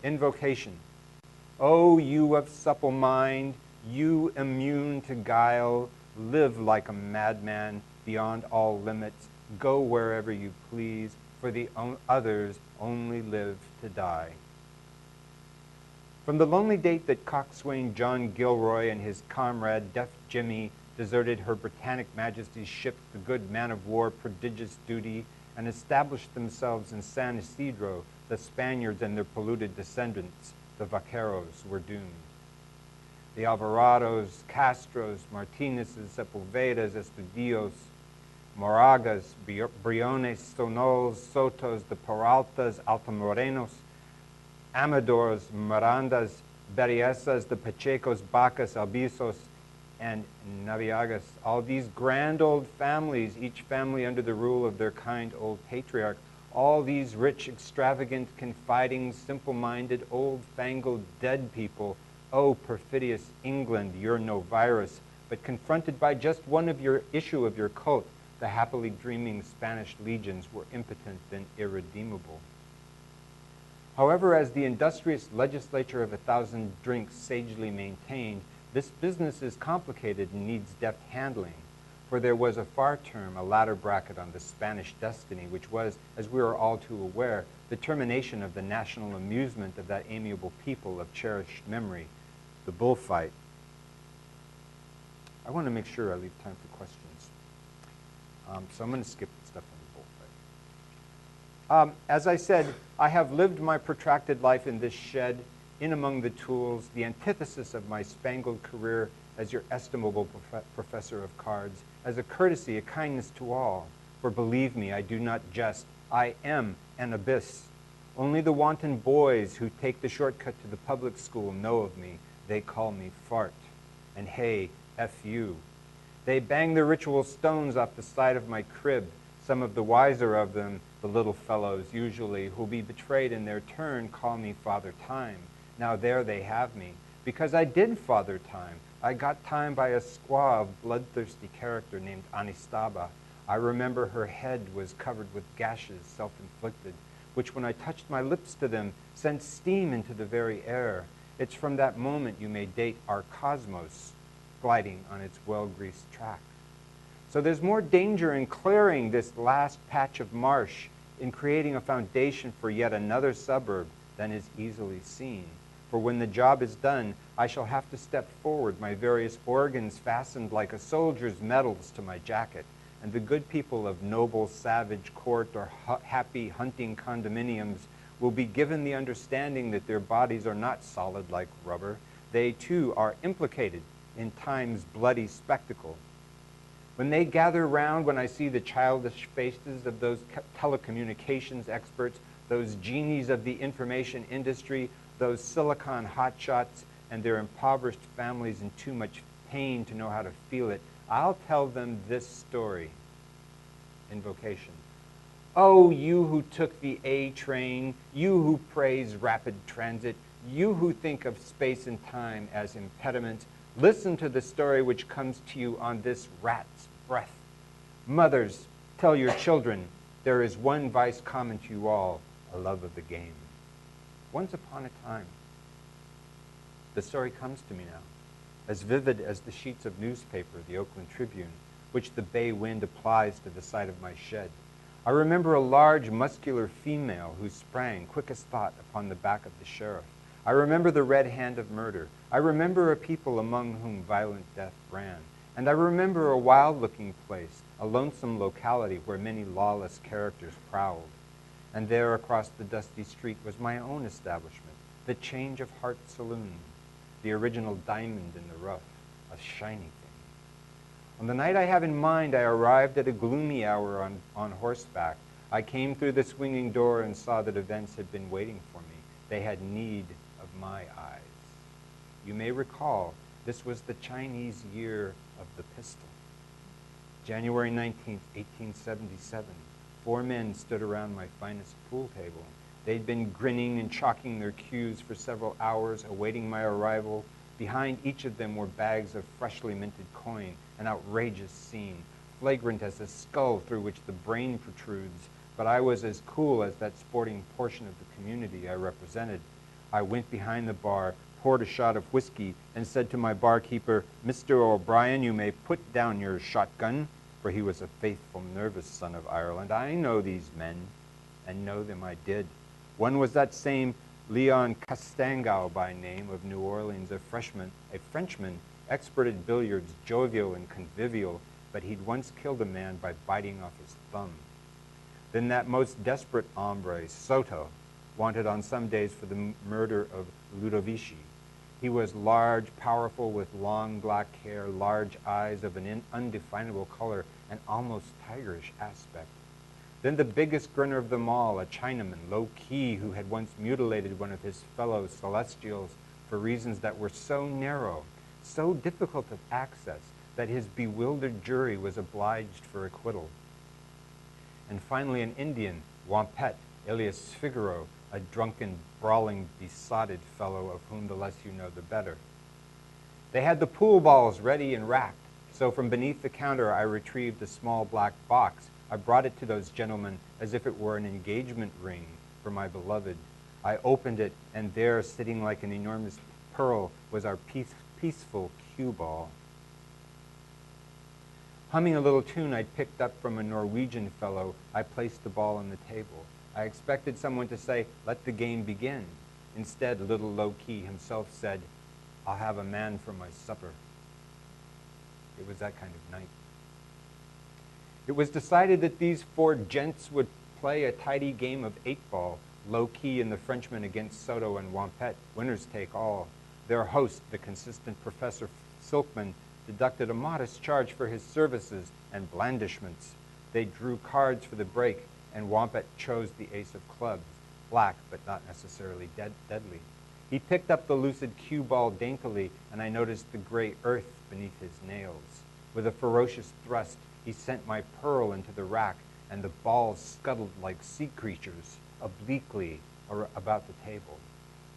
Invocation. O you of supple mind, you immune to guile, live like a madman beyond all limits, go wherever you please, for the others only live to die. From the lonely date that coxswain John Gilroy and his comrade Deaf Jimmy deserted Her Britannic Majesty's ship, the good man of war, Prodigious Duty, and established themselves in San Isidro, the Spaniards and their polluted descendants, the vaqueros, were doomed. The Alvarados, Castros, Martinezes, Sepulvedas, Estudillos, Moragas, Briones, Sonols, Sotos, the Peraltas, Altamorenos, Amadors, Mirandas, Berriesas, the Pachecos, Bacas, Albisos, and Naviagas. All these grand old families, each family under the rule of their kind old patriarch, all these rich, extravagant, confiding, simple-minded, old-fangled, dead people, oh, perfidious England, you're no virus, but confronted by just one of your issue of your cult, the happily dreaming Spanish legions were impotent and irredeemable. However, as the industrious legislature of 1,000 drinks sagely maintained, this business is complicated and needs deft handling, for there was a far term, a ladder bracket on the Spanish destiny, which was, as we are all too aware, the termination of the national amusement of that amiable people of cherished memory, the bullfight. I want to make sure I leave time for questions. So I'm going to skip the stuff on the bullfight. As I said, I have lived my protracted life in this shed, in among the tools, the antithesis of my spangled career as your estimable professor of cards, as a courtesy, a kindness to all. For believe me, I do not jest. I am an abyss. Only the wanton boys who take the shortcut to the public school know of me. They call me Fart. And hey, F you. They bang the ritual stones off the side of my crib. Some of the wiser of them, the little fellows usually, who'll be betrayed in their turn, call me Father Time. Now there they have me. Because I did Father Time. I got time by a squaw of bloodthirsty character named Anistaba. I remember her head was covered with gashes, self-inflicted, which when I touched my lips to them, sent steam into the very air. It's from that moment you may date our cosmos, gliding on its well-greased track. So there's more danger in clearing this last patch of marsh, in creating a foundation for yet another suburb than is easily seen. For when the job is done, I shall have to step forward, my various organs fastened like a soldier's medals to my jacket, and the good people of noble savage court or happy hunting condominiums will be given the understanding that their bodies are not solid like rubber. They too are implicated in time's bloody spectacle. When they gather round, when I see the childish faces of those telecommunications experts, those genies of the information industry, those silicon hotshots, and their impoverished families in too much pain to know how to feel it, I'll tell them this story. Invocation. Oh, you who took the A train, you who praise rapid transit, you who think of space and time as impediments, listen to the story which comes to you on this rat's breath. Mothers, tell your children, there is one vice common to you all, a love of the game. Once upon a time, the story comes to me now, as vivid as the sheets of newspaper, the Oakland Tribune, which the bay wind applies to the side of my shed. I remember a large, muscular female who sprang, quick as thought, upon the back of the sheriff. I remember the red hand of murder. I remember a people among whom violent death ran. And I remember a wild-looking place, a lonesome locality where many lawless characters prowled. And there across the dusty street was my own establishment, the Change of Heart Saloon, the original diamond in the rough, a shiny thing. On the night I have in mind, I arrived at a gloomy hour on horseback. I came through the swinging door and saw that events had been waiting for me. They had need of my eyes. You may recall, this was the Chinese year of the pistol. January 19th, 1877. 4 men stood around my finest pool table. They'd been grinning and chalking their cues for several hours, awaiting my arrival. Behind each of them were bags of freshly minted coin, an outrageous scene, flagrant as a skull through which the brain protrudes, but I was as cool as that sporting portion of the community I represented. I went behind the bar, poured a shot of whiskey, and said to my barkeeper, "Mr. O'Brien, you may put down your shotgun," for he was a faithful, nervous son of Ireland. "I know these men," and know them I did. One was that same Leon Castango by name, of New Orleans, a Frenchman, expert at billiards, jovial and convivial, but he'd once killed a man by biting off his thumb. Then that most desperate hombre, Soto, wanted on some days for the murder of Ludovici. He was large, powerful, with long black hair, large eyes of an undefinable color, and almost tigerish aspect. Then the biggest grinner of them all, a Chinaman, low-key, who had once mutilated one of his fellow Celestials for reasons that were so narrow, so difficult of access, that his bewildered jury was obliged for acquittal. And finally an Indian, Wampet, alias Figaro, a drunken, brawling, besotted fellow of whom the less you know, the better. They had the pool balls ready and racked, so from beneath the counter I retrieved a small black box. I brought it to those gentlemen as if it were an engagement ring for my beloved. I opened it, and there, sitting like an enormous pearl, was our peaceful cue ball. Humming a little tune I'd picked up from a Norwegian fellow, I placed the ball on the table. I expected someone to say, "Let the game begin." Instead, little Low-Key himself said, "I'll have a man for my supper." It was that kind of night. It was decided that these four gents would play a tidy game of 8-ball, Low-Key and the Frenchman against Soto and Wampet, winners take all. Their host, the consistent Professor Silkman, deducted a modest charge for his services and blandishments. They drew cards for the break, and Wampet chose the ace of clubs, black but not necessarily deadly. He picked up the lucid cue ball daintily, and I noticed the gray earth beneath his nails. With a ferocious thrust, he sent my pearl into the rack, and the balls scuttled like sea creatures, obliquely about the table.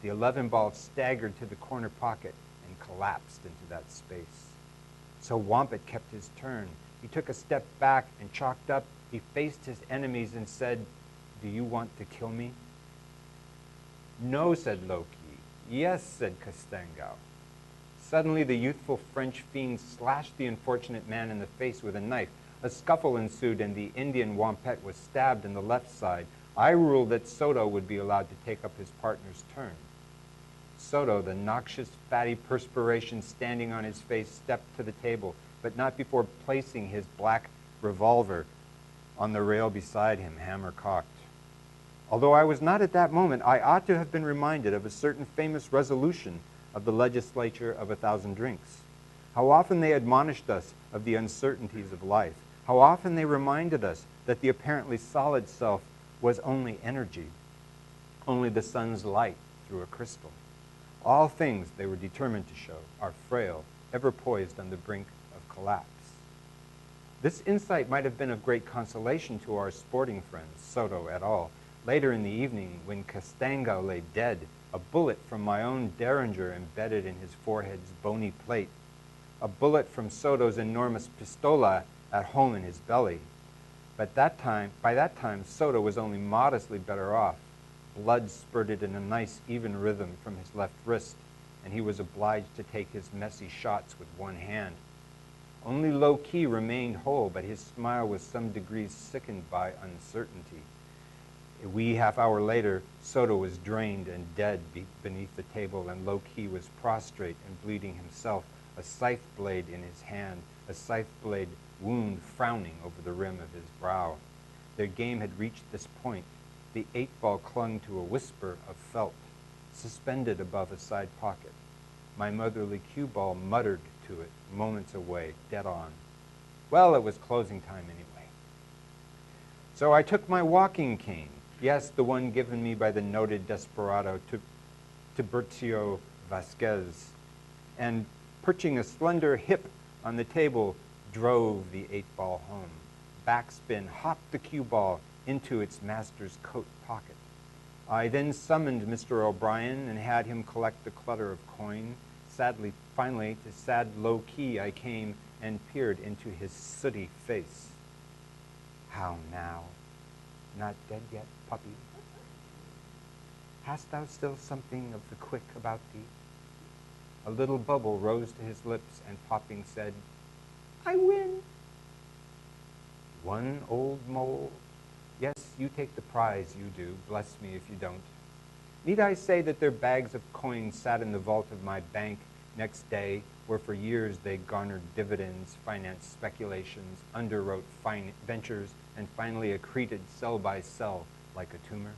The 11 ball staggered to the corner pocket and collapsed into that space. So Wampet kept his turn. He took a step back and chalked up. He faced his enemies and said, "Do you want to kill me?" "No," said Low-Key. "Yes," said Castango. Suddenly the youthful French fiend slashed the unfortunate man in the face with a knife. A scuffle ensued, and the Indian Wampet was stabbed in the left side. I ruled that Soto would be allowed to take up his partner's turn. Soto, the noxious, fatty perspiration standing on his face, stepped to the table, but not before placing his black revolver on the rail beside him, hammer cocked. Although I was not at that moment, I ought to have been reminded of a certain famous resolution of the legislature of 1,000 Drinks. How often they admonished us of the uncertainties of life. How often they reminded us that the apparently solid self was only energy, only the sun's light through a crystal. All things, they were determined to show, are frail, ever poised on the brink of collapse. This insight might have been of great consolation to our sporting friends, Soto et al. Later in the evening, when Castango lay dead, a bullet from my own Derringer embedded in his forehead's bony plate, a bullet from Soto's enormous pistola at home in his belly. But by that time, Soto was only modestly better off. Blood spurted in a nice, even rhythm from his left wrist, and he was obliged to take his messy shots with one hand. Only Low-Key remained whole, but his smile was some degrees sickened by uncertainty. A wee half-hour later, Soto was drained and dead beneath the table, and Low-Key was prostrate and bleeding himself, a scythe blade in his hand, a scythe blade wound frowning over the rim of his brow. Their game had reached this point. The 8-ball clung to a whisper of felt, suspended above a side pocket. My motherly cue ball muttered to it, moments away, dead on. Well, it was closing time anyway. So I took my walking cane, yes, the one given me by the noted desperado Tiburcio Vasquez, and perching a slender hip on the table, drove the 8-ball home. Backspin hopped the cue ball into its master's coat pocket. I then summoned Mr. O'Brien and had him collect the clutter of coin. Sadly, finally, to sad Low-Key, I came and peered into his sooty face. "How now? Not dead yet, puppy? Hast thou still something of the quick about thee? A little bubble rose to his lips, and popping said, I win. One old mole? Yes, you take the prize, you do. Bless me if you don't. Need I say that their bags of coins sat in the vault of my bank next day, where for years they garnered dividends, financed speculations, underwrote ventures, and finally accreted cell by cell like a tumor?